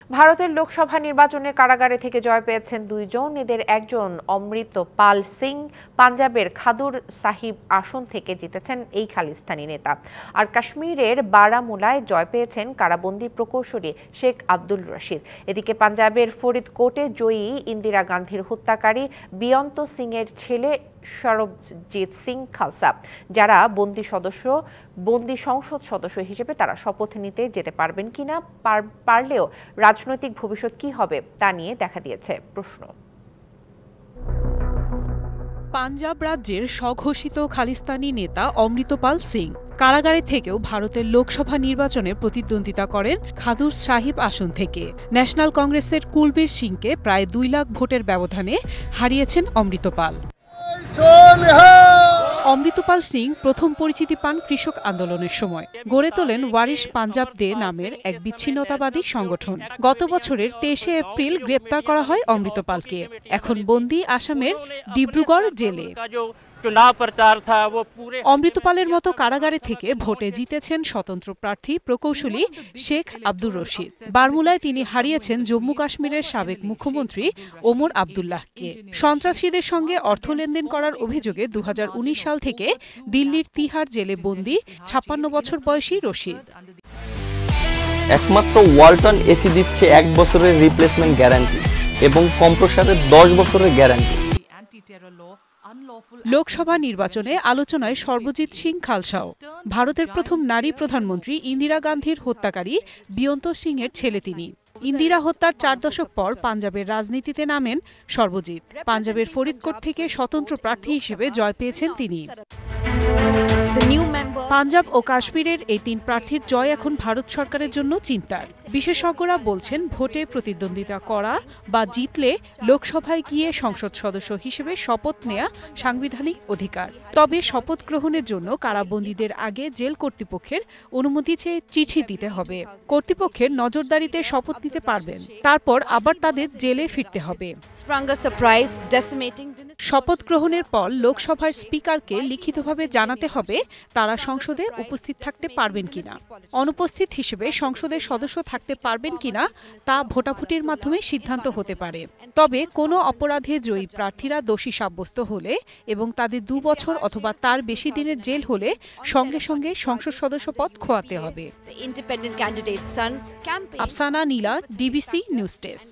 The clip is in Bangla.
ভারতের লোকসভা নির্বাচনের কারাগারে থেকে জয় পেয়েছেন দুইজন। এদের একজন অমৃত পাল সিং পাঞ্জাবের খাদুর সাহিব আসন থেকে জিতেছেন এই খালিস্তানি নেতা, আর কাশ্মীরের বারামুলায় জয় পেয়েছেন কারাবন্দী প্রকৌশলী শেখ আব্দুল রশিদ। এদিকে পাঞ্জাবের ফরিদকোটে জয়ী ইন্দিরা গান্ধীর হত্যাকারী বিয়ন্ত সিং এর ছেলে সরবজিৎ সিং খালসা, যারা বন্দি সংসদ সদস্য হিসেবে তারা শপথ নিতে যেতে পারবেন কিনা, পারলেও রাজনৈতিক ভবিষ্যৎ কি হবে তা নিয়ে দেখা দিয়েছে প্রশ্ন। পাঞ্জাব রাজ্যের স্বঘোষিত খালিস্তানি নেতা অমৃত পাল সিং কারাগারে থেকেও ভারতের লোকসভা নির্বাচনে প্রতিদ্বন্দ্বিতা করেন খাদুর সাহিব আসন থেকে। ন্যাশনাল কংগ্রেসের কুলবীর সিংকে প্রায় 2 লাখ ভোটের ব্যবধানে হারিয়েছেন অমৃত পাল। অমৃতপাল সিং প্রথম পরিচিতি পান কৃষক আন্দোলনের সময়। গড়ে তোলেন ওয়ারিশ পাঞ্জাব দে নামের এক বিচ্ছিন্নতাবাদী সংগঠন। গত বছরের 23 এপ্রিল গ্রেপ্তার করা হয় অমৃতপালকে। এখন বন্দী আসামের ডিব্রুগড় জেলে। অমৃতপালের মতো কারাগারে থেকে ভোটে জিতেছেন স্বতন্ত্র প্রার্থী প্রকৌশলী শেখ আব্দুর রশিদ। বারমুলায় তিনি হারিয়েছেন জম্মু কাশ্মীরের সাবেক মুখ্যমন্ত্রী ওমর আবদুল্লাহকে। সন্ত্রাসীদের সঙ্গে অর্থ লেনদেন করার অভিযোগে 2019 সাল থেকে দিল্লির তিহার জেলে বন্দী 56 বছর বয়সী রশিদ। একমাত্র ওয়ালটন এসি দিচ্ছে 1 বছরের রিপ্লেসমেন্ট গ্যারান্টি এবং কম্প্রেসরের 10 বছরের গ্যারান্টি। লোকসভা নির্বাচনে আলোচনায় সর্বজিৎ সিং খালসাও। ভারতের প্রথম নারী প্রধানমন্ত্রী ইন্দিরা গান্ধীর হত্যাকারী বিয়ন্ত সিং এর ছেলে তিনি। ইন্দিরা হত্যার 4 দশক পর পাঞ্জাবের রাজনীতিতে নামেন সর্বজিৎ। পাঞ্জাবের ফরিদকোট থেকে স্বতন্ত্র প্রার্থী হিসেবে জয় পেয়েছেন তিনি। পাঞ্জাব ও কাশ্মীরের এই 3 প্রার্থীর জয় এখন ভারত সরকারের জন্য চিন্তার। বিশেষজ্ঞরা বলছেন, ভোটে প্রতিদ্বন্দ্বিতা করা বা জিতলে লোকসভায় গিয়ে সংসদ সদস্য হিসেবে শপথ নেওয়া সাংবিধানিক অধিকার। তবে শপথ গ্রহণের জন্য কারাবন্দীদের আগে জেল কর্তৃপক্ষের অনুমতি চেয়ে চিঠি দিতে হবে। কর্তৃপক্ষের নজরদারিতে শপথ নিতে পারবেন, তারপর আবার তাদের জেলে ফিরতে হবে। শপথ গ্রহণের পর লোকসভার স্পিকারকে লিখিতভাবে জানাতে হবে তারা সংসদে উপস্থিত থাকতে পারবেন কিনা। অনুপস্থিত হিসেবে সংসদের সদস্য থাকতে পারবেন কিনা তা ভোটাভুটির মাধ্যমে সিদ্ধান্ত হতে পারে। তবে কোনো অপরাধে জয়ী প্রার্থীরা দোষী সাব্যস্ত হলে এবং তাদের 2 বছর অথবা তার বেশি দিনের জেল হলে সঙ্গে সঙ্গে সংসদ সদস্য পদ খোয়াতে হবে। আফসানা নীলা, ডিবিসি নিউজ ডেস্ক।